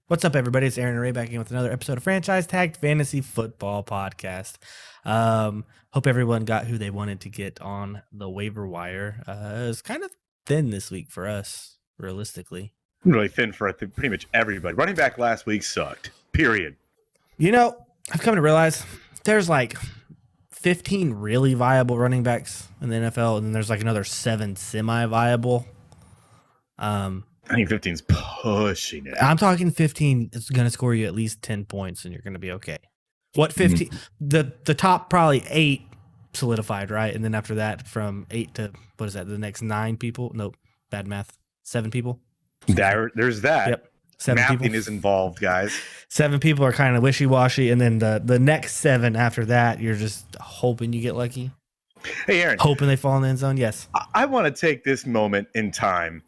What's up, everybody? It's Aaron Ray back in with another episode of Franchise Tagged Fantasy Football Podcast. Hope everyone got who they wanted to get on the waiver wire. It was kind of thin this week for us, realistically. Really thin for pretty much everybody. Running back last week sucked. Period. You know, I've come to realize there's like 15 really viable running backs in the NFL, and then there's like another 7 semi-viable. I think 15's pushing it. I'm talking 15 is going to score you at least 10 points, and you're going to be okay. What 15? The top probably 8 solidified, right? And then after that, from 8 to what is that? The next 9 people? Nope, bad math. 7 people. There's that. Yep, 7 Mathing people is involved, guys. 7 people are kind of wishy-washy, and then the next 7 after that, you're just hoping you get lucky. Hey, Aaron. Hoping they fall in the end zone. Yes. I want to take this moment in time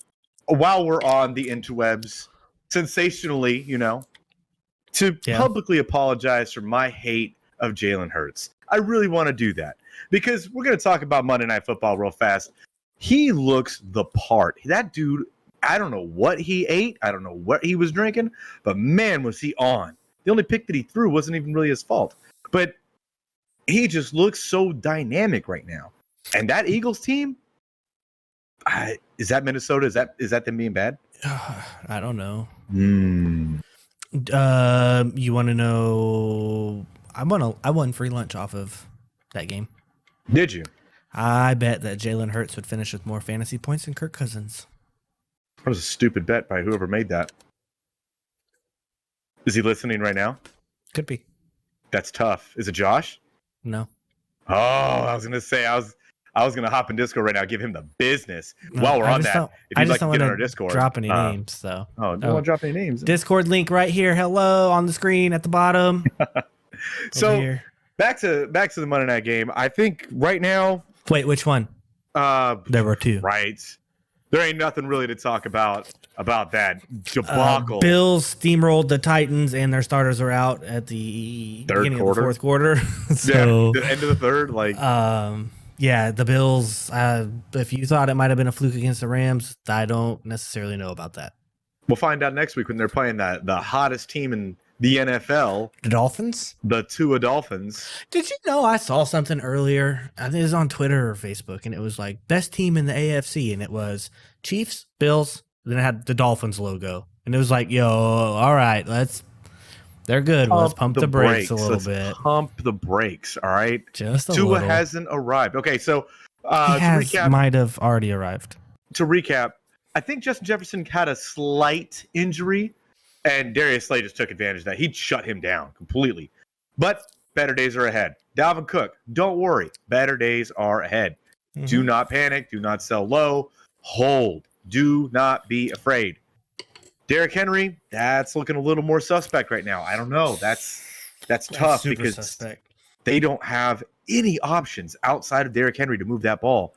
while we're on the interwebs, sensationally, to publicly apologize for my hate of Jalen Hurts. I really want to do that because we're going to talk about Monday Night Football real fast. He looks the part. That dude, I don't know what he ate. I don't know what he was drinking, but man, was he on. The only pick that he threw wasn't even really his fault. But he just looks so dynamic right now. And that Eagles team, is that Minnesota? Is that them being bad? I don't know. Mm. You want to know? I won free lunch off of that game. Did you? I bet that Jalen Hurts would finish with more fantasy points than Kirk Cousins. That was a stupid bet by whoever made that. Is he listening right now? Could be. That's tough. Is it Josh? No. Oh, I was gonna say I was gonna hop in Discord right now, give him the business. While we're on that, if you'd like to get on our Discord, drop any names. So don't want to drop any names. Discord link right here. Hello on the screen at the bottom. So back to the Monday night game. I think right now. Wait, which one? There were 2. Right. There ain't nothing really to talk about that debacle. Bills steamrolled the Titans, and their starters are out at the beginning of the fourth quarter. So the end of the third, yeah, the Bills. If you thought it might have been a fluke against the Rams, I don't necessarily know about that. We'll find out next week when they're playing the hottest team in the NFL, the Dolphins, the Tua Dolphins. Did you know I saw something earlier? I think it was on Twitter or Facebook, and it was like best team in the AFC, and it was Chiefs, Bills. Then it had the Dolphins logo, and it was like, yo, all right, they're good. Let's pump the brakes a little bit. Pump the brakes, all right? Just a Tua little. Hasn't arrived. Okay, so might have already arrived. To recap, I think Justin Jefferson had a slight injury, and Darius Slay just took advantage of that. He'd shut him down completely. But better days are ahead. Dalvin Cook, don't worry. Better days are ahead. Mm-hmm. Do not panic. Do not sell low. Hold. Do not be afraid. Derrick Henry, that's looking a little more suspect right now. I don't know. That's tough because suspect. They don't have any options outside of Derrick Henry to move that ball.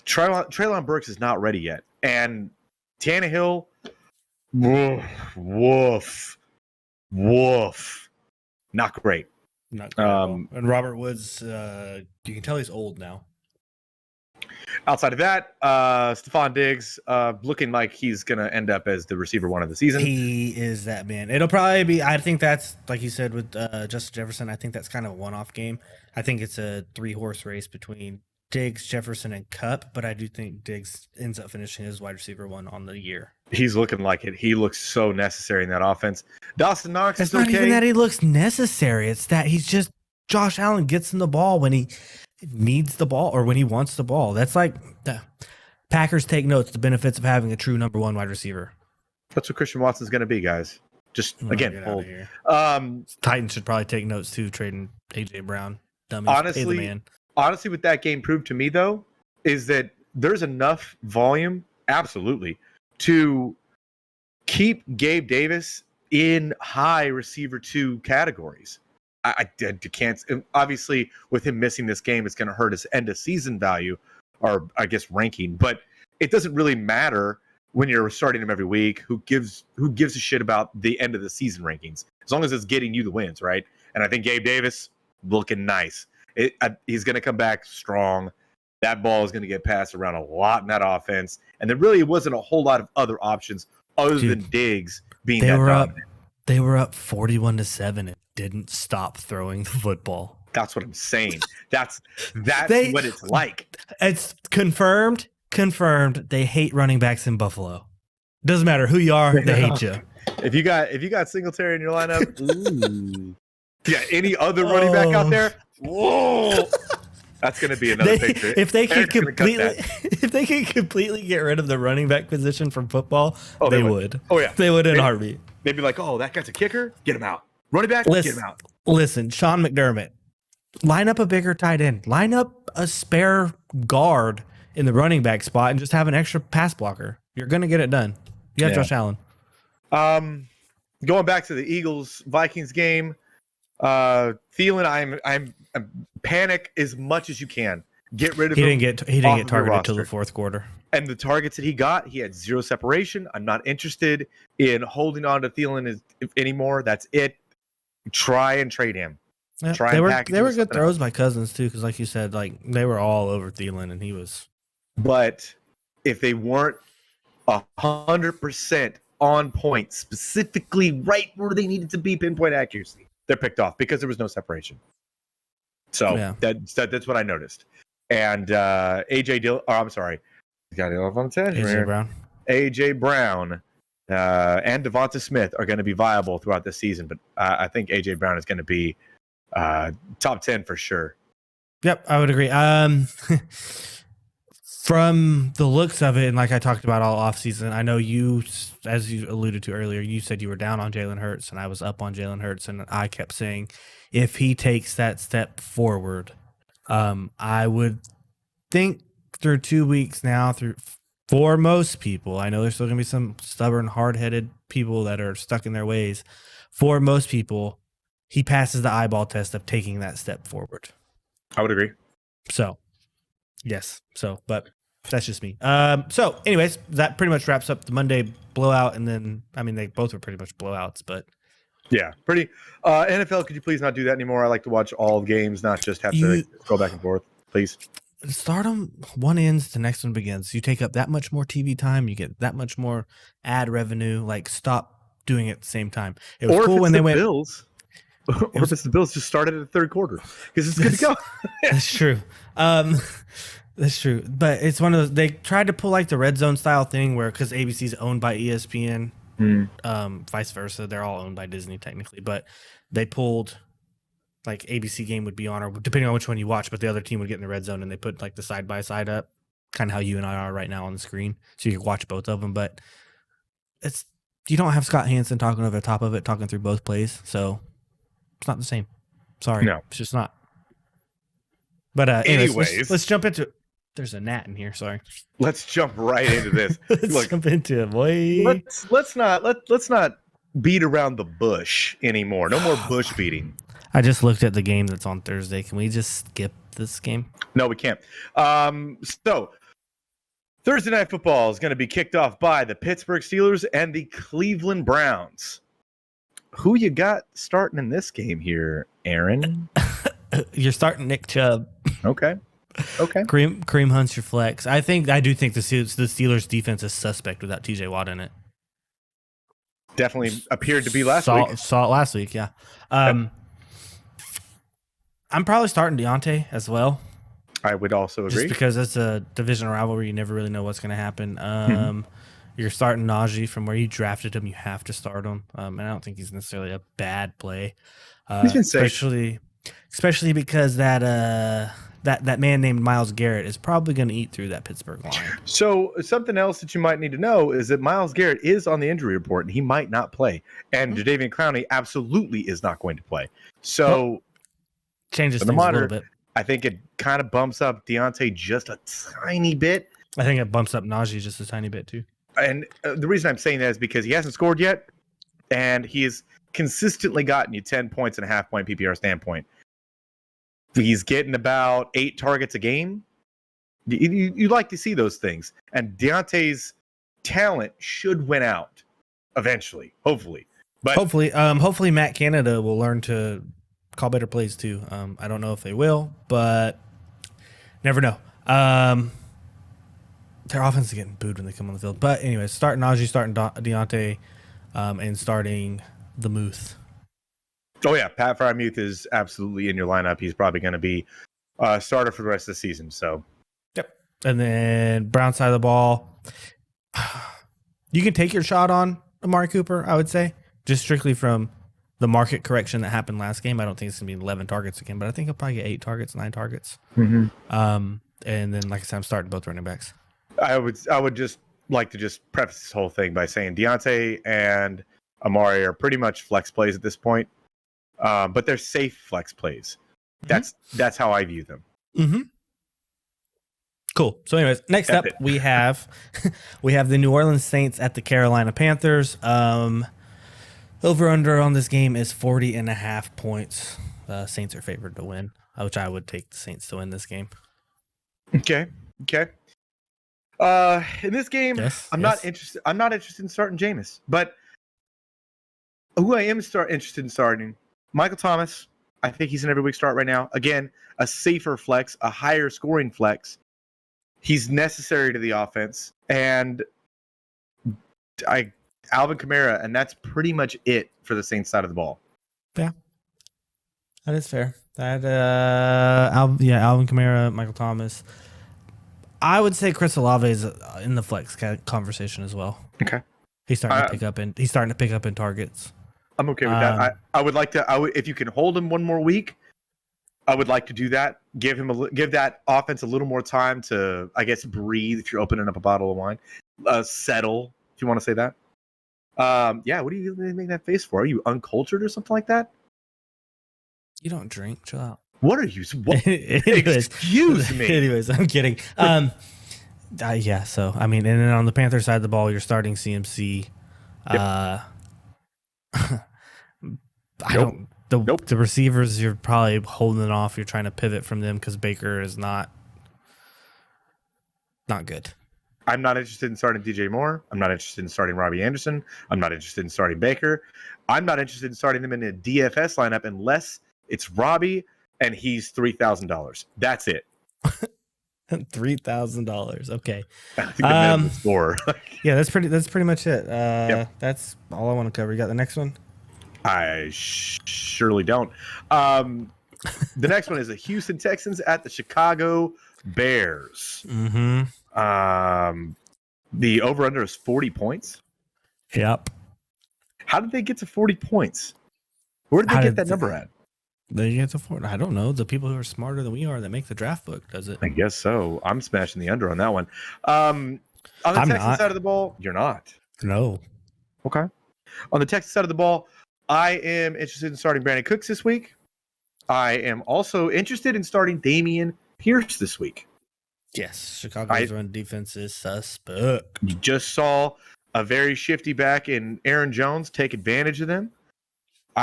Treylon Burks is not ready yet. And Tannehill, woof. Not great. Not great. And Robert Woods, you can tell he's old now. Outside of that, Stephon Diggs looking like he's going to end up as the receiver 1 of the season. He is that man. It'll probably be, I think that's, like you said with Justin Jefferson, I think that's kind of a one-off game. I think it's a 3-horse race between Diggs, Jefferson, and Kupp, but I do think Diggs ends up finishing as wide receiver 1 on the year. He's looking like it. He looks so necessary in that offense. Dawson Knox is okay. It's not even that he looks necessary. It's that he's just, Josh Allen gets him the ball when he needs the ball or when he wants the ball. That's like the Packers take notes, the benefits of having a true number 1 wide receiver. That's what Christian Watson's going to be, guys. Just again, hold. Titans should probably take notes too, trading AJ Brown. Dummies, honestly, what that game proved to me though is that there's enough volume, absolutely, to keep Gabe Davis in high receiver 2 categories. I can't. Obviously, with him missing this game, it's going to hurt his end of season value, or I guess ranking. But it doesn't really matter when you're starting him every week. Who gives a shit about the end of the season rankings? As long as it's getting you the wins, right? And I think Gabe Davis looking nice. He's going to come back strong. That ball is going to get passed around a lot in that offense, and there really wasn't a whole lot of other options other than Diggs being that dominant. They were up 41-7 and didn't stop throwing the football. That's what I'm saying. That's They- what it's like. It's confirmed. They hate running backs in Buffalo. Doesn't matter who you are, they hate you. If you got Singletary in your lineup, ooh. Yeah, any other running back out there, whoa, that's gonna be another picture. If they Eric's could gonna cut completely, that. if they could completely get rid of the running back position from football, Oh, they would. Oh yeah, They would in a heartbeat. they'd be like, oh, that guy's a kicker, get him out. Running back, get him out. Listen, Sean McDermott, line up a bigger tight end, line up a spare guard in the running back spot, and just have an extra pass blocker. You're gonna get it done. You have Yeah. Josh Allen. Going back to the Eagles Vikings game, Thielen, I'm panic as much as you can. Get rid of He him. didn't off get of your targeted roster. till the fourth quarter. And the targets that he got, he had zero separation. I'm not interested in holding on to Thielen anymore. That's it. Try and trade him. Yeah, Try they and were package they were him good something throws by Cousins too, because like you said, like they were all over Thielen, and he was. But if they weren't 100% on point, specifically right where they needed to be, pinpoint accuracy, they're picked off because there was no separation. So Yeah. that's what I noticed. And AJ Dillon, I'm sorry, got it off on the tangent AJ here. Brown. AJ Brown and Devonta Smith are going to be viable throughout the season, but I think AJ Brown is going to be top 10 for sure. Yep, I would agree. From the looks of it, and like I talked about all offseason, I know you, as you alluded to earlier, you said you were down on Jalen Hurts, and I was up on Jalen Hurts, and I kept saying if he takes that step forward, I would think through 2 weeks now, for most people, I know there's still going to be some stubborn, hard-headed people that are stuck in their ways. For most people, he passes the eyeball test of taking that step forward. I would agree. So, yes. So, but that's just me. So, anyways, that pretty much wraps up the Monday blowout. And then, I mean, they both were pretty much blowouts, but Yeah, pretty. NFL, could you please not do that anymore? I like to watch all games, not just have to go back and forth, please. start them. One ends, the next one begins. You take up that much more TV time. You get that much more ad revenue. Like, stop doing it at the same time. It was Or cool if it's when the they went. Bills. Or if it's the Bills, just started at the third quarter because it's good to go. That's true. That's true. But it's one of those. They tried to pull like the red zone style thing where because ABC's owned by ESPN, vice versa. They're all owned by Disney technically, but they pulled like ABC game would be on, or depending on which one you watch, but the other team would get in the red zone and they put like the side by side up, kind of how you and I are right now on the screen, so you can watch both of them. But it's you don't have Scott Hansen talking over the top of it, talking through both plays, so it's not the same. Sorry, No. it's just not. But Anyways. let's jump into. There's a gnat in here. Sorry. Let's jump right into this. Let's Look, jump into it, boy. let's not beat around the bush anymore. No more bush beating. I just looked at the game that's on Thursday. Can we just skip this game? No, we can't. So Thursday Night Football is going to be kicked off by the Pittsburgh Steelers and the Cleveland Browns. Who you got starting in this game here, Aaron? You're starting Nick Chubb. Okay. Kareem Hunt's your flex. I do think the Steelers defense is suspect without TJ Watt in it. Definitely appeared to be last Saw week. it last week, yeah. I'm probably starting Deontay as well. I would also agree. Just because it's a divisional rivalry, you never really know what's going to happen. You're starting Najee from where you drafted him. You have to start him, and I don't think he's necessarily a bad play. He's been safe. especially because that man named Myles Garrett is probably going to eat through that Pittsburgh line. So something else that you might need to know is that Myles Garrett is on the injury report and he might not play. And Jadeveon Clowney absolutely is not going to play. So Changes the things a monitor, little bit. I think it kind of bumps up Deontay just a tiny bit. I think it bumps up Najee just a tiny bit too. And the reason I'm saying that is because he hasn't scored yet, and he has consistently gotten you 10 points and a half point PPR standpoint. He's getting about 8 targets a game. You like to see those things. And Deontay's talent should win out eventually, hopefully. But Hopefully Matt Canada will learn to call better plays too. I don't know if they will, but never know. Their offense is getting booed when they come on the field. But anyways, starting Najee, starting Deontay, and starting the Muth. Oh yeah, Pat Frymuth is absolutely in your lineup. He's probably going to be a starter for the rest of the season. So, yep. And then Brown side of the ball, you can take your shot on Amari Cooper, I would say, just strictly from the market correction that happened last game. I don't think it's going to be 11 targets again, but I think he'll probably get 8 targets, 9 targets. mm-hmm. And then, like I said, I'm starting both running backs. I would just like to just preface this whole thing by saying Deontay and Amari are pretty much flex plays at this point, but they're safe flex plays. That's how I view them. Mm-hmm. Cool. So, anyways, next up we have the New Orleans Saints at the Carolina Panthers. Over under on this game is 40.5 points. Saints are favored to win, which I would take the Saints to win this game. Okay. In this game, I'm not interested. I'm not interested in starting Jameis, but who I am interested in starting, Michael Thomas. I think he's an every week start right now. Again, a safer flex, a higher scoring flex. He's necessary to the offense, and Alvin Kamara, and that's pretty much it for the Saints side of the ball. Yeah, that is fair. Alvin Kamara, Michael Thomas. I would say Chris Olave is in the flex conversation as well. Okay, he's starting to pick up in targets. I'm okay with that. I would like to. If you can hold him one more week, I would like to do that. Give that offense a little more time to, I guess, breathe. If you're opening up a bottle of wine, settle. If you want to say that. Yeah. What are you making that face for? Are you uncultured or something like that? You don't drink. Chill out. What are you? Excuse me. Anyways, I'm kidding. Yeah. So I mean, and then on the Panther side of the ball, you're starting CMC. Yep. The receivers, you're probably holding off. You're trying to pivot from them because Baker is not good. I'm not interested in starting DJ Moore. I'm not interested in starting Robbie Anderson. I'm not interested in starting Baker. I'm not interested in starting them in a DFS lineup unless it's Robbie and he's $3,000. That's it. $3,000. Okay. I think the minimum score. Yeah, that's pretty much it. That's all I want to cover. You got the next one? I surely don't. The next one is the Houston Texans at the Chicago Bears. Mm-hmm. The over-under is 40 points. Yep. How did they get to 40 points? Where did they get that number at? They get to 40. I don't know. The people who are smarter than we are that make the draft book does it. I guess so. I'm smashing the under on that one. On the Texans side of the ball, you're not. No. Okay. On the Texans side of the ball, I am interested in starting Brandon Cooks this week. I am also interested in starting Damian Pierce this week. Yes, Chicago's run defense is suspect. You just saw a very shifty back in Aaron Jones take advantage of them.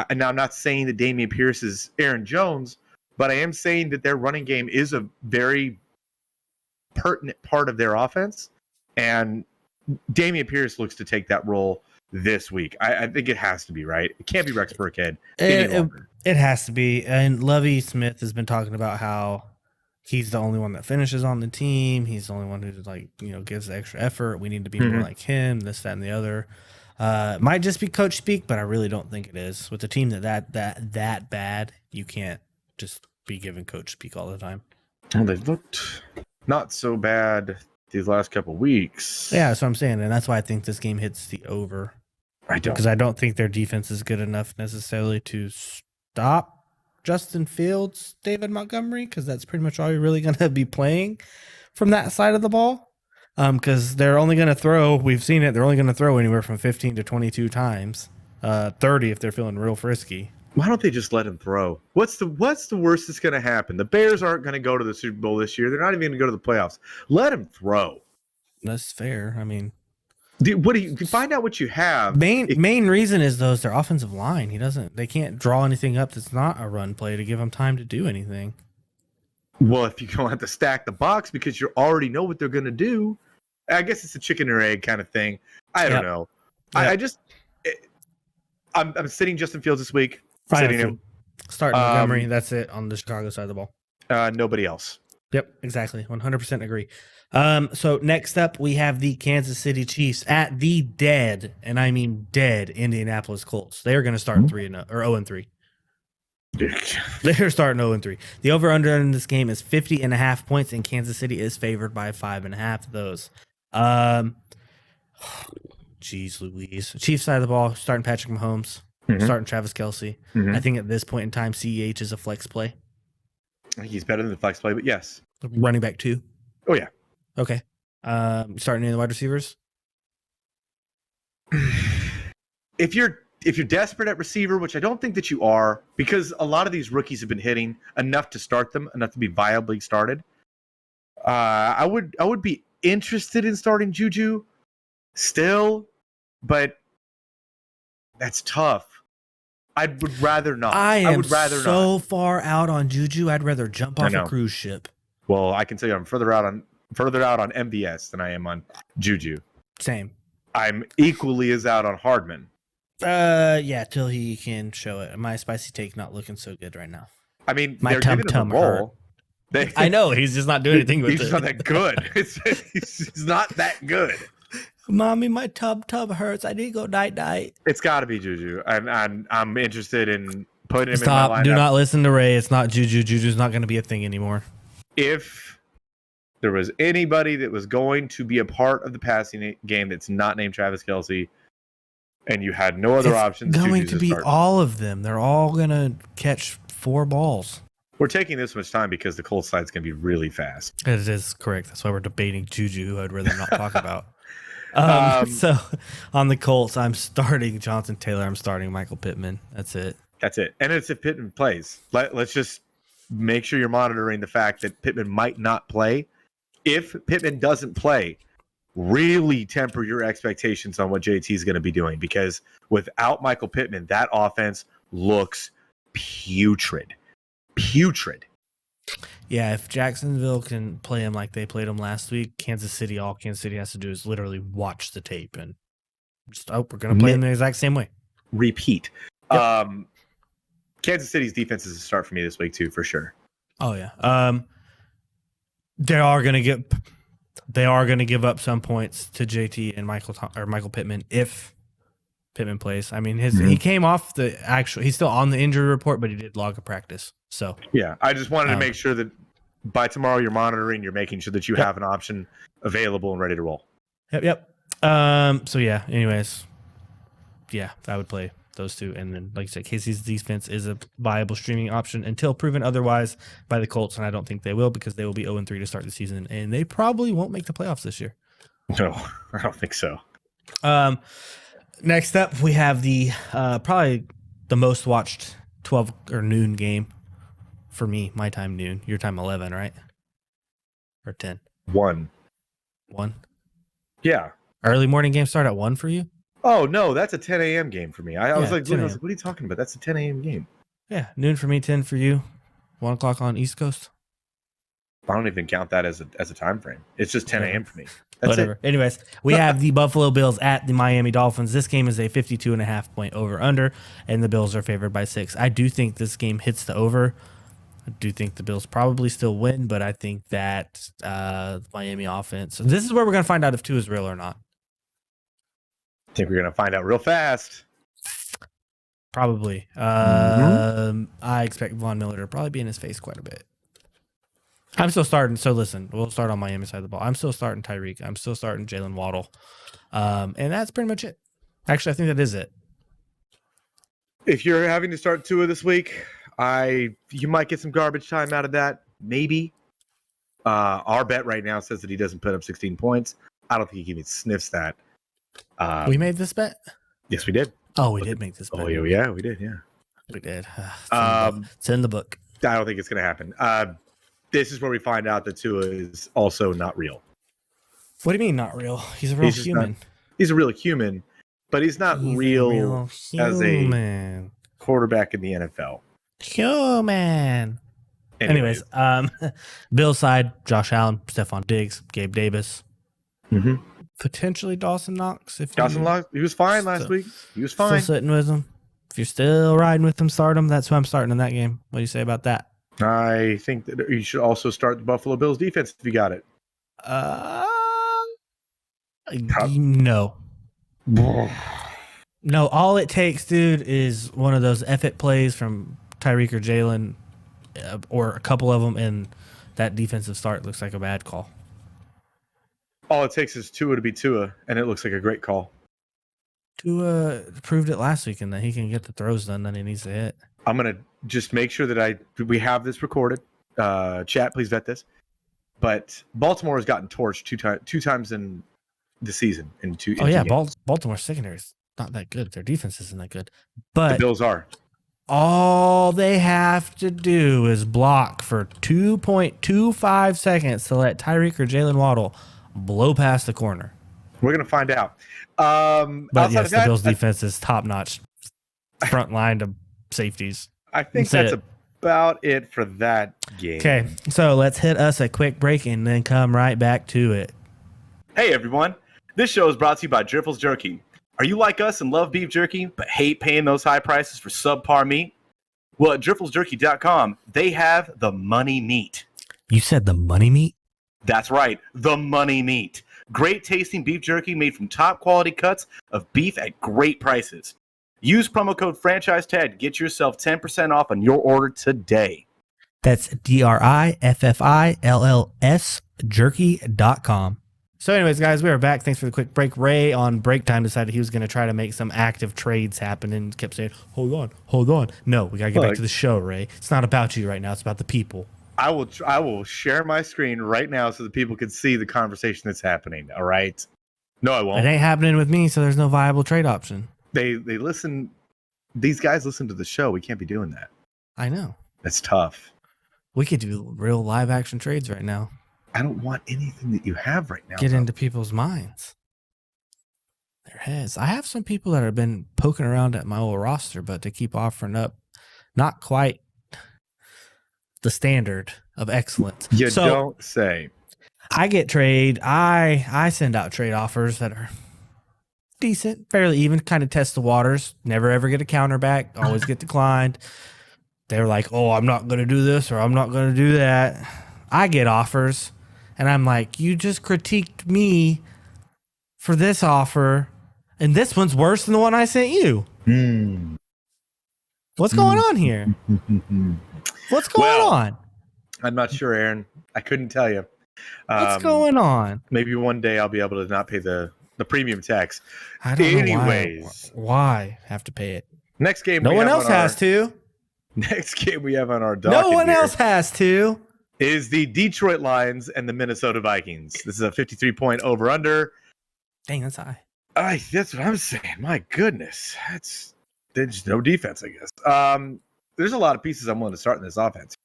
And now I'm not saying that Damian Pierce is Aaron Jones, but I am saying that their running game is a very pertinent part of their offense. And Damian Pierce looks to take that role this week. I think it has to be, right? It can't be Rex Burkhead. It has to be. And Lovie Smith has been talking about how he's the only one that finishes on the team. He's the only one who gives the extra effort. We need to be more like him, this, that, and the other. Might just be coach speak, but I really don't think it is. With a team that bad, you can't just be giving coach speak all the time. Well, they've looked not so bad these last couple of weeks. Yeah, that's what I'm saying, and that's why I think this game hits the over. Because I don't think their defense is good enough necessarily to stop Justin Fields, David Montgomery, because that's pretty much all you're really going to be playing from that side of the ball. Because they're only going to throw, we've seen it, they're only going to throw anywhere from 15 to 22 times, 30 if they're feeling real frisky. Why don't they just let him throw? What's the worst that's going to happen? The Bears aren't going to go to the Super Bowl this year. They're not even going to go to the playoffs. Let him throw. That's fair. I mean, find out what you have. Main reason is their offensive line. They can't draw anything up that's not a run play to give them time to do anything. Well, if you're going to have to stack the box because you already know what they're going to do, I guess it's a chicken or egg kind of thing. I don't know. Yep. I'm sitting Justin Fields this week. Sitting him. Starting Montgomery. That's it on the Chicago side of the ball. Nobody else. Yep, exactly. 100% agree. So next up, we have the Kansas City Chiefs at the dead, and I mean dead, Indianapolis Colts. They are going to start 3-0 or 0-3. They're starting 0-3. The over-under in this game is 50.5 points, and Kansas City is favored by 5.5 of those. Jeez Louise. Chiefs side of the ball, starting Patrick Mahomes, starting Travis Kelce. I think at this point in time, CEH is a flex play. I think he's better than the flex play, but yes. Running back 2. Oh, yeah. Okay. Starting in the wide receivers. If you're desperate at receiver, which I don't think that you are, because a lot of these rookies have been hitting enough to start them, enough to be viably started. I would be interested in starting Juju still, but that's tough. I would rather not. I would rather so far out on Juju. I'd rather jump off a cruise ship. Well, I can tell you, I'm further out on MVS than I am on Juju. Same. I'm equally as out on Hardman. Yeah, till he can show it. My spicy take not looking so good right now. I mean, my they're giving him a role. I know he's just not doing anything with it. He's not that good. He's not that good. Mommy, my tub hurts. I need to go night. It's got to be Juju, and I'm interested in putting him in my lineup. Do not listen to Ray. It's not Juju. Juju's not going to be a thing anymore. If there was anybody that was going to be a part of the passing game that's not named Travis Kelce, and you had no other options, it's going Juju's to be all of them. They're all going to catch 4 balls. We're taking this much time because the Colts side's going to be really fast. It is correct. That's why we're debating Juju, who I'd rather not talk about. So on the Colts, I'm starting Jonathan Taylor. I'm starting Michael Pittman. That's it. And it's if Pittman plays. Let's just make sure you're monitoring the fact that Pittman might not play. If Pittman doesn't play, really temper your expectations on what JT is going to be doing, because without Michael Pittman, that offense looks putrid. Yeah, if Jacksonville can play him like they played him last week, all Kansas City has to do is literally watch the tape and just, we're going to play him the exact same way. Repeat. Yep. Kansas City's defense is a start for me this week too, for sure. Oh yeah. They are going to give up some points to JT and Michael Pittman if Pittman plays. I mean, he came off he's still on the injury report, but he did log a practice. So yeah, I just wanted to make sure that by tomorrow you're monitoring, you're making sure that you have an option available and ready to roll. Yep. So yeah, anyways, yeah, I would play those two. And then, like I said, Casey's defense is a viable streaming option until proven otherwise by the Colts. And I don't think they will, because they will be 0-3 to start the season. And they probably won't make the playoffs this year. No, I don't think so. Next up, we have the probably the most watched 12 or noon game for me. My time noon, your time 11, right? Or 10? 1. Yeah. Early morning game start at 1 for you? Oh no, that's a 10 a.m. game for me. I was like, what are you talking about? That's a 10 a.m. game. Yeah, noon for me, 10 for you. 1 o'clock on East Coast. I don't even count that as a time frame. It's just 10 a.m. for me. That's Whatever. It. Anyways, we have the Buffalo Bills at the Miami Dolphins. This game is a 52.5 point over/under, and the Bills are favored by 6. I do think this game hits the over. I do think the Bills probably still win, but I think that Miami offense. This is where we're going to find out if 2 is real or not. I think we're going to find out real fast. Probably. I expect Von Miller to probably be in his face quite a bit. I'm still starting. So listen, we'll start on Miami side of the ball. I'm still starting Tyreek. I'm still starting Jalen Waddle. And that's pretty much it. Actually, I think that is it. If you're having to start Tua this week, you might get some garbage time out of that. Maybe. Our bet right now says that he doesn't put up 16 points. I don't think he even sniffs that. We made this bet? Yes, we did. Oh, we did make this bet. Oh, yeah, we did. Yeah. We did. It's in the book. I don't think it's going to happen. This is where we find out that Tua is also not real. What do you mean not real? He's a real human. He's a real human, but he's not real as a quarterback in the NFL. Human. Anyways, Bill's side, Josh Allen, Stephon Diggs, Gabe Davis. Potentially Dawson Knox. Dawson Knox, he was fine last week. He was fine. Still sitting with him. If you're still riding with him, start him. That's who I'm starting in that game. What do you say about that? I think that you should also start the Buffalo Bills defense if you got it. No. No, all it takes, dude, is one of those effort plays from Tyreek or Jalen, or a couple of them, and that defensive start looks like a bad call. All it takes is Tua to be Tua, and it looks like a great call. Tua proved it last week, and that he can get the throws done that he needs to hit. I'm gonna just make sure that we have this recorded. Chat, please vet this. But Baltimore has gotten torched two times in the season. Baltimore secondary's not that good. Their defense isn't that good. But the Bills are. All they have to do is block for 2.25 seconds to let Tyreek or Jalen Waddle blow past the corner. We're gonna find out. But yes, the Bills' defense is top notch. Front line to safeties. I think that's about it for that game. Okay, so let's hit us a quick break and then come right back to it. Hey everyone, this show is brought to you by Driffles Jerky. Are you like us and love beef jerky, but hate paying those high prices for subpar meat? Well, at DrifflesJerky.com, they have the money meat. You said the money meat? That's right, the money meat. Great tasting beef jerky made from top quality cuts of beef at great prices. Use promo code FranchiseTag to get yourself 10% off on your order today. That's DRIFFILLS jerky.com. So anyways, guys, we are back. Thanks for the quick break. Ray on break time decided he was going to try to make some active trades happen and kept saying, hold on. No, we got to get back to the show, Ray. It's not about you right now. It's about the people. I will share my screen right now so that people can see the conversation that's happening. All right. No, I won't. It ain't happening with me, so there's no viable trade option. They listen. These guys listen to the show. We can't be doing that. I know. That's tough. We could do real live action trades right now. I don't want anything that you have right now. Get into people's minds, their heads. I have some people that have been poking around at my old roster, but they keep offering up not quite the standard of excellence. You don't say. I get trade. I send out trade offers that are decent, fairly even, kind of test the waters. Never ever get a counter back. Always get declined. They're like, oh, I'm not going to do this or I'm not going to do that. I get offers. And I'm like, you just critiqued me for this offer, and this one's worse than the one I sent you. What's going on here? What's going on? I'm not sure, Aaron. I couldn't tell you. What's going on? Maybe one day I'll be able to not pay the premium tax. I don't know why have to pay it. Next game. No one else has to. Next game we have on our docket. No one else has to. Is the Detroit Lions and the Minnesota Vikings. This is a 53-point over-under. Dang, that's high. That's what I'm saying. My goodness. There's no defense, I guess. There's a lot of pieces I'm willing to start in this offense.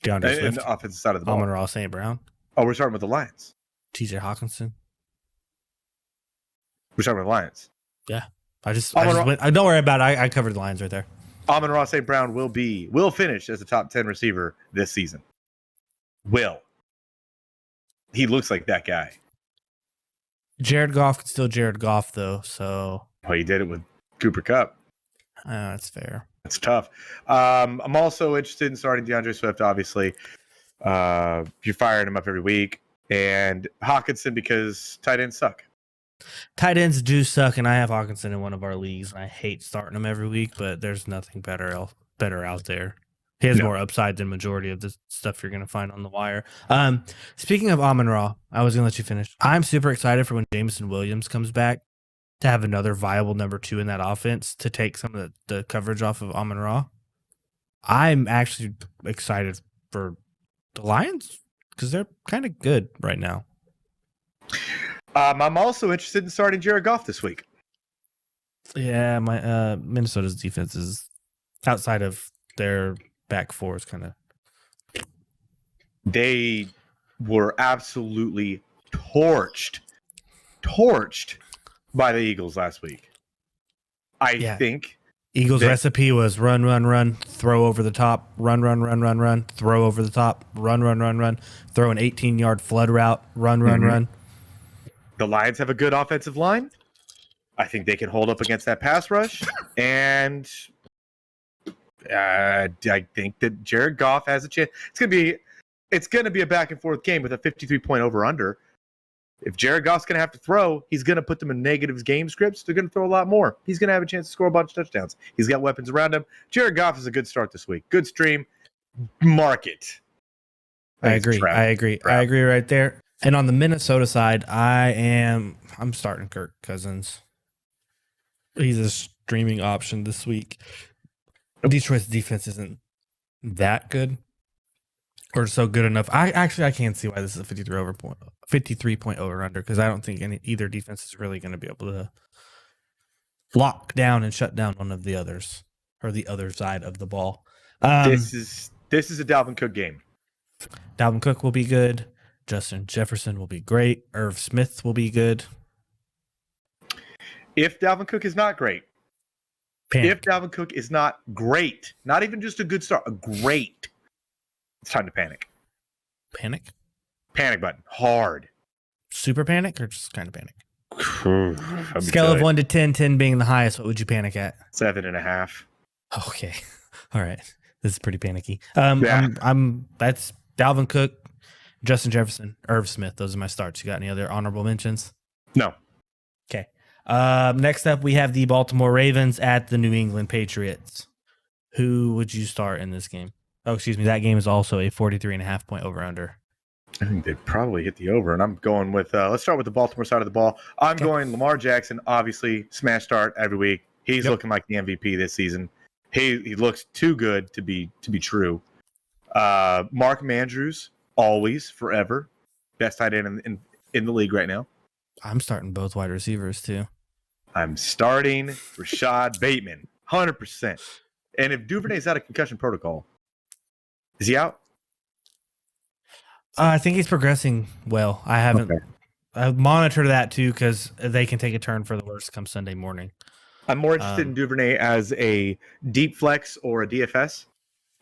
DeAndre Swift. The offensive side of the ball. Amon-Ra St. Brown. Oh, we're starting with the Lions. TJ Hawkinson. We're starting with the Lions. Yeah. I just went. Don't worry about it. I covered the Lions right there. Amon-Ra St. Brown will finish as a top 10 receiver this season. He looks like that guy. Jared Goff can still Jared Goff though, so well, he did it with Cooper Kupp. That's fair. That's tough. I'm also interested in starting DeAndre Swift. Obviously, you're firing him up every week, and Hawkinson because tight ends suck. Tight ends do suck, and I have Hawkinson in one of our leagues, and I hate starting him every week. But there's nothing better out there. He has more upside than majority of the stuff you're going to find on the wire. Speaking of Amon-Ra, I was going to let you finish. I'm super excited for when Jameson Williams comes back to have another viable number 2 in that offense to take some of the coverage off of Amon-Ra. I'm actually excited for the Lions because they're kind of good right now. I'm also interested in starting Jared Goff this week. Yeah, my Minnesota's defense is outside of their back four is kind of. They were absolutely torched by the Eagles last week. I think Eagles' recipe was run, throw over the top, run, throw over the top, run, throw an 18-yard flood route, run. The Lions have a good offensive line. I think they can hold up against that pass rush, and I think that Jared Goff has a chance. It's gonna be a back and forth game with a 53-point over under. If Jared Goff's gonna have to throw, he's gonna put them in negatives game scripts. They're gonna throw a lot more. He's gonna have a chance to score a bunch of touchdowns. He's got weapons around him. Jared Goff is a good start this week. Good stream. Mark it. I agree. Trout. I agree. Trout. I agree right there. And on the Minnesota side, I'm starting Kirk Cousins. He's a streaming option this week. Detroit's defense isn't that good or so good enough. I can't see why this is a 53 point over under, because I don't think either defense is really going to be able to lock down and shut down one of the others or the other side of the ball. This is a Dalvin Cook game. Dalvin Cook will be good. Justin Jefferson will be great. Irv Smith will be good. If Dalvin Cook is not great, Panic. not even just a good start, a great, it's time to panic. Panic? Panic button. Hard. Super panic or just kind of panic? Let me Scale tell of you. 1 to 10, 10 being the highest, what would you panic at? 7.5. Okay. All right. This is pretty panicky. Yeah. That's Dalvin Cook, Justin Jefferson, Irv Smith. Those are my starts. You got any other honorable mentions? No. Okay. Next up, we have the Baltimore Ravens at the New England Patriots. Who would you start in this game? Oh, excuse me. That game is also a 43.5 point over under. I think they'd probably hit the over, and I'm going with, let's start with the Baltimore side of the ball. I'm going Lamar Jackson, obviously, smash start every week. He's looking like the MVP this season. He looks too good to be true. Mark Andrews, always, forever, best tight end in the league right now. I'm starting both wide receivers too. I'm starting Rashad Bateman, 100%. And if Duvernay's out of concussion protocol, is he out? I think he's progressing well. I haven't. Okay. I've monitored that too, because they can take a turn for the worse come Sunday morning. I'm more interested in Duvernay as a deep flex or a DFS.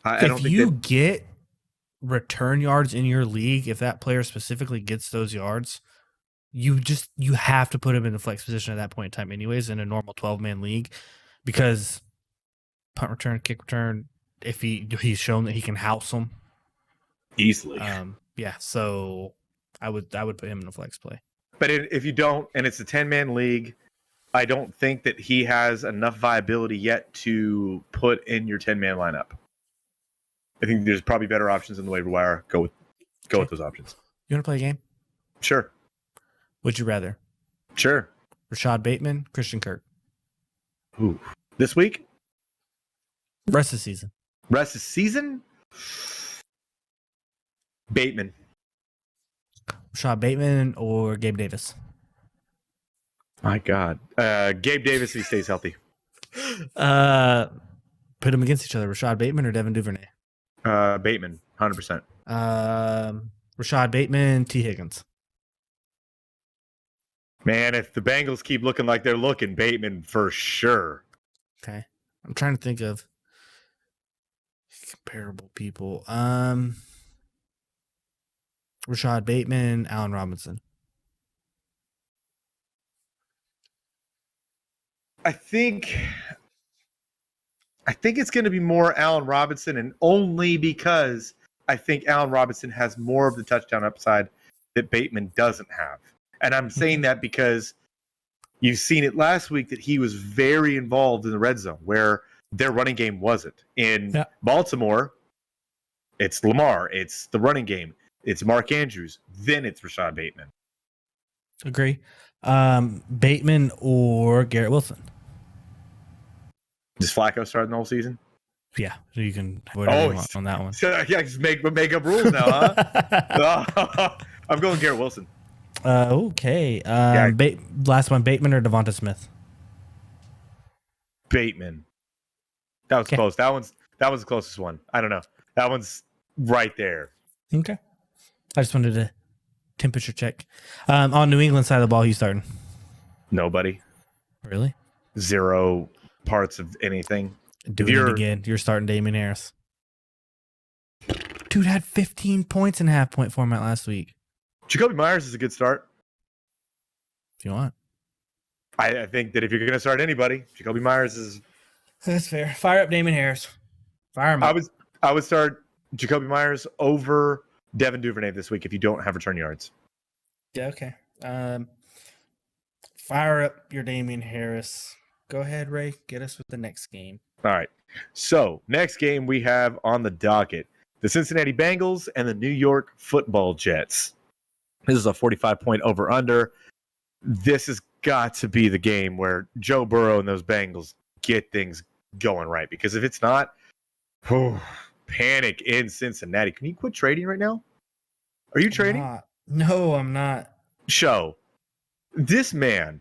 I don't If think you get return yards in your league, if that player specifically gets those yards, you have to put him in the flex position at that point in time, anyways, in a normal 12-man league, because punt return, kick return, if he's shown that he can house them easily. Yeah. So I would put him in a flex play. But if you don't, and it's a 10-man league, I don't think that he has enough viability yet to put in your 10-man lineup. I think there's probably better options in the waiver wire. Go with those options. You want to play a game? Sure. Would you rather Sure. Rashad Bateman, Christian Kirk? Ooh. This week? Rest of the season. Rest of the season? Bateman. Rashad Bateman or Gabe Davis? My God. Gabe Davis, he stays healthy. Put them against each other. Rashad Bateman or Devin Duvernay? Bateman, 100%. Rashad Bateman, T. Higgins. Man, if the Bengals keep looking like they're looking, Bateman for sure. Okay. I'm trying to think of comparable people. Rashad Bateman, Allen Robinson. I think it's going to be more Allen Robinson, and only because I think Allen Robinson has more of the touchdown upside that Bateman doesn't have. And I'm saying that because you've seen it last week that he was very involved in the red zone where their running game wasn't. In Baltimore, it's Lamar, it's the running game, it's Mark Andrews, then it's Rashad Bateman. Agree. Bateman or Garrett Wilson? Does Flacco start the whole season? Yeah, so you can whatever you want on that one. So, yeah, just make up rules now, huh? I'm going Garrett Wilson. Okay. Last one, Bateman or Devonta Smith? Bateman. That was close. That was the closest one. I don't know. That one's right there. Okay. I just wanted to temperature check. On New England side of the ball, who's starting? Nobody. Really? 0 parts of anything. Doing it again. You're starting Damien Harris. Dude had 15 points in half-point format last week. Jacoby Myers is a good start. If you want. I think that if you're going to start anybody, Jacoby Myers is... That's fair. Fire up Damien Harris. Fire him I up. would start Jacoby Myers over Devin Duvernay this week if you don't have return yards. Yeah, okay. Fire up your Damian Harris. Go ahead, Ray. Get us with the next game. All right. So next game we have on the docket, the Cincinnati Bengals and the New York Football Jets. This is a 45-point over-under. This has got to be the game where Joe Burrow and those Bengals get things going right. Because if it's not, panic in Cincinnati. Can you quit trading right now? Are you trading? No, I'm not. Show. This man,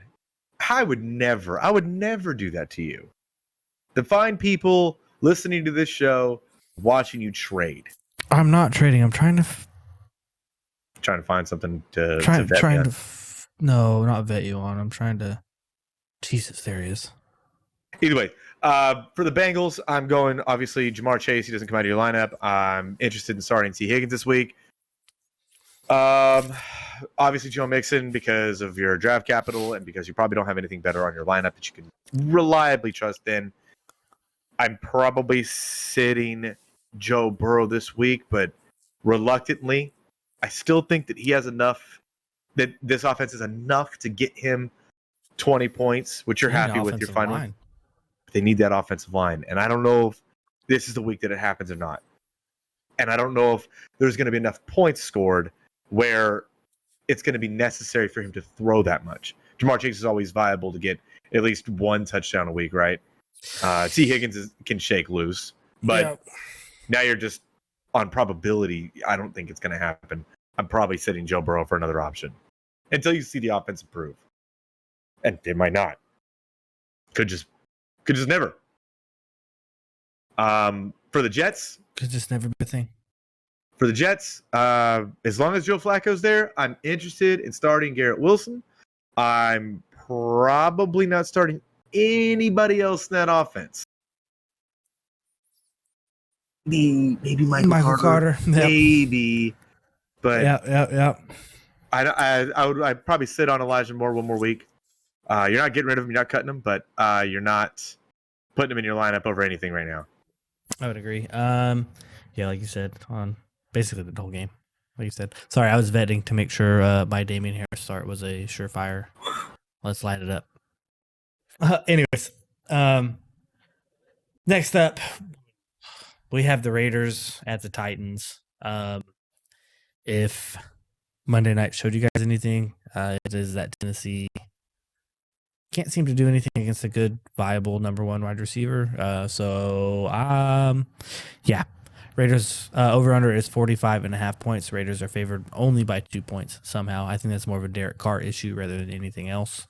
I would never do that to you. The fine people listening to this show, watching you trade. I'm not trading. I'm trying to Trying to find something to vet. No, not vet you on. I'm trying to. Jesus, there he is. Either way, for the Bengals, I'm going, obviously, Jamar Chase. He doesn't come out of your lineup. I'm interested in starting T. Higgins this week. Obviously, Joe Mixon because of your draft capital and because you probably don't have anything better on your lineup that you can reliably trust in. I'm probably sitting Joe Burrow this week, but reluctantly, I still think that he has enough, that this offense is enough to get him 20 points, which you're happy with your final. Line. They need that offensive line. And I don't know if this is the week that it happens or not. And I don't know if there's going to be enough points scored where it's going to be necessary for him to throw that much. Jamar Chase is always viable to get at least one touchdown a week, right? T. Higgins can shake loose. But now you're just on probability. I don't think it's going to happen. I'm probably sitting Joe Burrow for another option until you see the offense improve. And it might not. Could just never. For the Jets, Could just never be a thing. For the Jets, as long as Joe Flacco's there, I'm interested in starting Garrett Wilson. I'm probably not starting anybody else in that offense. Maybe Michael Carter. Yep. Maybe. But yeah. I'd probably sit on Elijah Moore one more week. You're not getting rid of him. You're not cutting him, but you're not putting him in your lineup over anything right now. I would agree. Yeah, like you said, on basically the whole game. Like you said. Sorry, I was vetting to make sure my Damian Harris start was a surefire. Let's light it up. Anyways, next up, we have the Raiders at the Titans. If Monday night showed you guys anything, it is that Tennessee can't seem to do anything against a good, viable number one wide receiver. Yeah. Raiders over under is 45.5 points. Raiders are favored only by 2 points somehow. I think that's more of a Derek Carr issue rather than anything else.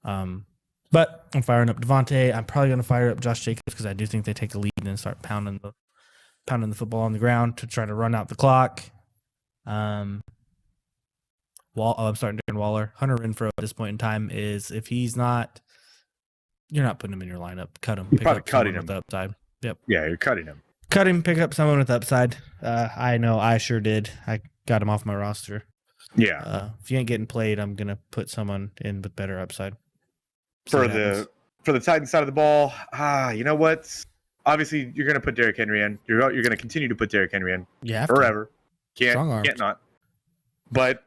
But I'm firing up Devontae. I'm probably going to fire up Josh Jacobs because I do think they take a lead and start pounding the football on the ground to try to run out the clock. I'm starting Darren Waller. Hunter Renfrow at this point in time is, if he's not, you're not putting him in your lineup. Cut him. You're probably cutting him with the upside. Yep. Yeah, you're cutting him. Cut him. Pick up someone with upside. I know. I sure did. I got him off my roster. Yeah. If you ain't getting played, I'm gonna put someone in with better upside. For the Titans side of the ball, you know what? Obviously, you're gonna put Derrick Henry in. You're gonna continue to put Derrick Henry in. Yeah. Forever. Can't Strong-armed. not. But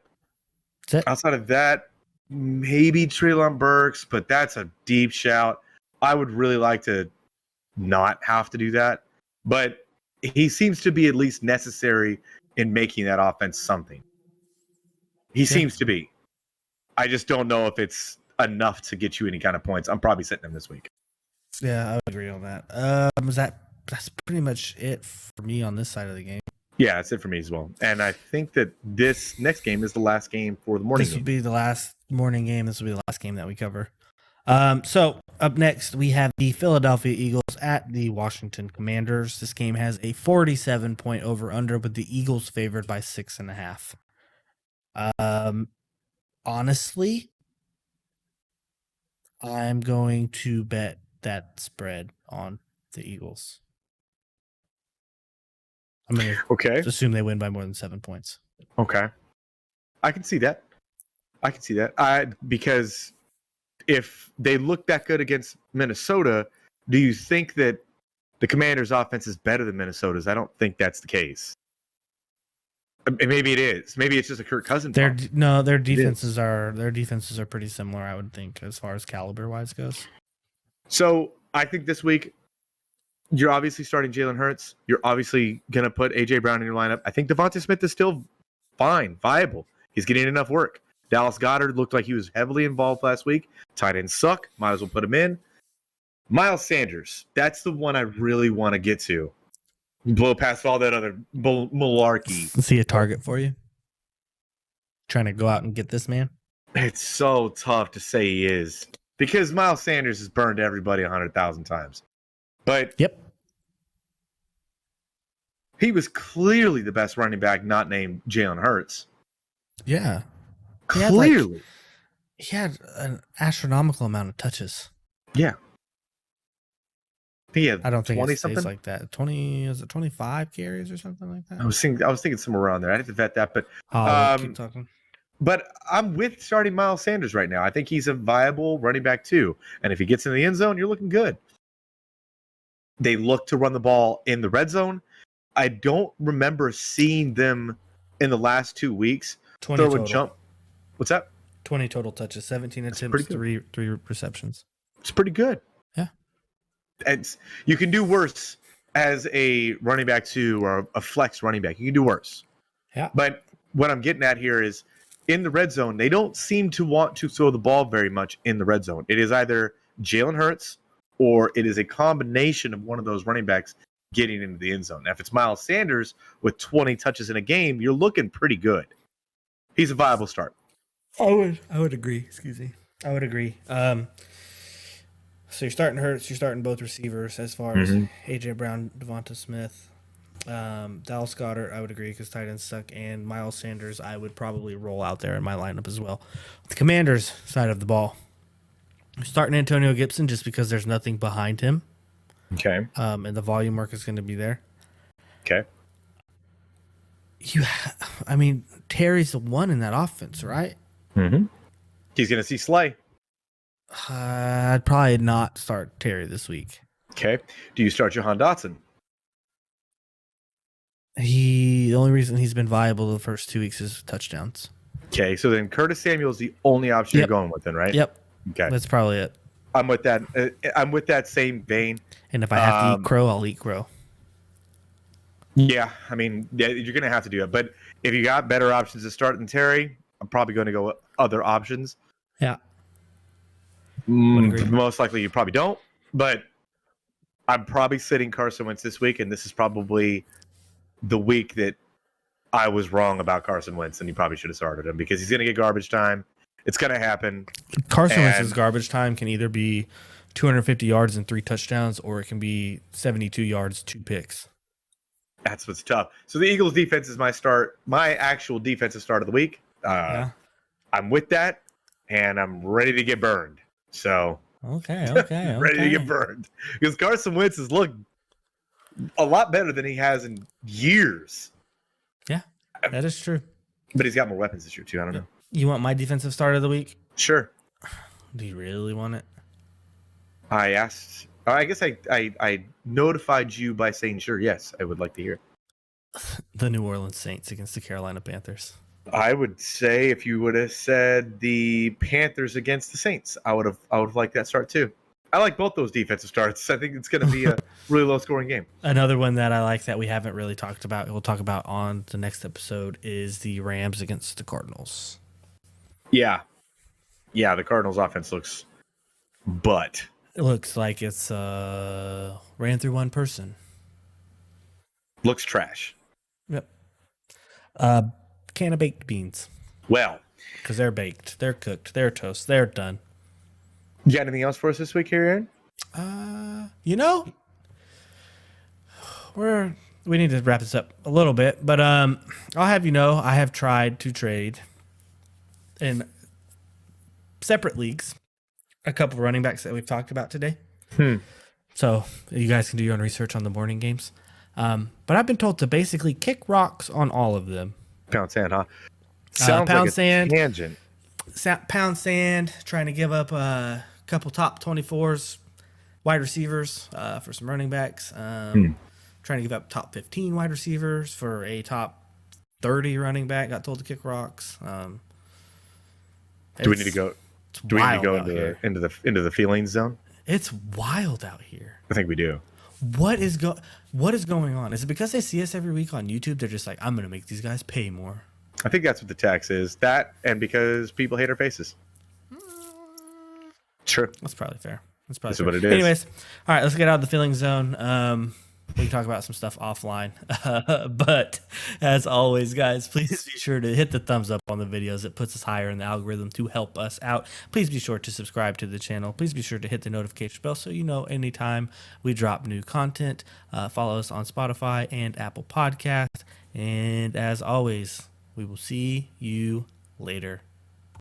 That's it. outside of that, maybe Treylon Burks, but that's a deep shout. I would really like to not have to do that, but he seems to be at least necessary in making that offense something. He seems to be. I just don't know if it's enough to get you any kind of points. I'm probably sitting him this week. Yeah, I would agree on that. That's pretty much it for me on this side of the game. Yeah, that's it for me as well. And I think that this next game is the last game for the morning This game. will be the last morning game. This will be the last game that we cover. So up next, we have the Philadelphia Eagles at the Washington Commanders. This game has a 47-point over-under, with the Eagles favored by 6.5. Honestly, I'm going to bet that spread on the Eagles. I'm going Okay. to assume they win by more than 7 points. Okay. I can see that. Because if they look that good against Minnesota, do you think that the Commanders' offense is better than Minnesota's. I don't think that's the case. Maybe it is. Maybe it's just a Kirk Cousins. Their problem. their defenses are pretty similar, I would think, as far as caliber wise goes. So I think this week you're obviously starting Jalen Hurts. You're obviously gonna put AJ Brown in your lineup. I think Devonta Smith is still fine, viable. He's getting enough work. Dallas Goedert looked like he was heavily involved last week. Tight ends suck. Might as well put him in. Miles Sanders. That's the one I really want to get to. Blow past all that other malarkey. See a target for you? Trying to go out and get this man? It's so tough to say he is because Miles Sanders has burned everybody 100,000 times. But Yep. he was clearly the best running back not named Jalen Hurts. Yeah. Clearly. He had an astronomical amount of touches. Yeah. He had I don't think 20 it stays something. like that. 25 carries or something like that? I was thinking somewhere around there. I had to vet that, Oh, keep keep talking. but I'm with starting Miles Sanders right now. I think he's a viable running back too. And if he gets in the end zone, you're looking good. They look to run the ball in the red zone. I don't remember seeing them in the last 2 weeks 20 throw total. a jump. What's that? 20 total touches, 17 That's attempts, pretty good. three receptions. It's pretty good. Yeah. You can do worse as a running back too, or a flex running back. You can do worse. Yeah. But what I'm getting at here is in the red zone, they don't seem to want to throw the ball very much in the red zone. It is either Jalen Hurts or it is a combination of one of those running backs getting into the end zone. Now, if it's Miles Sanders with 20 touches in a game, you're looking pretty good. He's a viable start. I would agree. Excuse me. I would agree. So you're starting Hurts, you're starting both receivers as far as AJ Brown, Devonta Smith, Dallas Goedert. I would agree because tight ends suck, and Miles Sanders. I would probably roll out there in my lineup as well. The Commanders side of the ball, I'm starting Antonio Gibson just because there's nothing behind him, Okay. and the volume work is going to be there. Okay. Terry's the one in that offense, right? Mm-hmm. He's going to see Slay. I'd probably not start Terry this week. Okay. Do you start Jahan Dotson? The only reason he's been viable the first 2 weeks is touchdowns. Okay. So then Curtis Samuel is the only option Yep. you're going with then, right? Yep, Okay. that's probably it. I'm with that. I'm with that same vein. And if I have to eat crow, I'll eat crow. Yeah. I mean, yeah, you're going to have to do it. But if you got better options to start than Terry, I'm probably going to go with other options. Yeah. agree. Most likely you probably don't. But I'm probably sitting Carson Wentz this week, and this is probably the week that I was wrong about Carson Wentz, and you probably should have started him because he's going to get garbage time. It's going to happen. Carson And- Wentz's garbage time can either be 250 yards and 3 touchdowns, or it can be 72 yards, 2 picks. That's what's tough. So the Eagles defense is my actual defensive start of the week. Yeah. I'm with that, and I'm ready to get burned. So Okay. ready to get burned because Carson Wentz has looked a lot better than he has in years. That is true. But he's got more weapons this year too. I don't know. You want my defensive start of the week? Sure. Do you really want it? I asked. I guess I notified you by saying sure. Yes, I would like to hear. The New Orleans Saints against the Carolina Panthers. I would say if you would have said the Panthers against the Saints, I would have liked that start too. I like both those defensive starts. I think it's going to be a really low scoring game. Another one that I like that we haven't really talked about, we'll talk about on the next episode, is the Rams against the Cardinals. Yeah, the Cardinals offense looks, but It looks like it's ran through one person. looks trash. Yep. Can of baked beans. Well, Because they're baked, they're cooked, they're toast, they're done. you got anything else for us this week here, Aaron? We need to wrap this up a little bit, but I'll have you know, I have tried to trade in separate leagues a couple running backs that we've talked about today. So you guys can do your own research on the morning games. But I've been told to basically kick rocks on all of them. Pound sand, huh? Sounds Pound like a sand. tangent. Pound sand, trying to give up a couple top 24s. wide receivers for some running backs. Trying to give up top 15 wide receivers for a top 30 running back. Got told to kick rocks. Do we need to go? Do we need to go into the feelings zone? It's wild out here. I think we do. What is going on? Is it because they see us every week on YouTube? They're just like, I'm gonna make these guys pay more. I think that's what the tax is. That and because people hate our faces. Sure. That's probably fair. That's what it is. Anyways, all right, let's get out of the feeling zone. We can talk about some stuff offline. But as always, guys, please be sure to hit the thumbs up on the videos. It puts us higher in the algorithm to help us out. Please be sure to subscribe to the channel. Please be sure to hit the notification bell so you know anytime we drop new content. Follow us on Spotify and Apple Podcasts. And as always, we will see you later.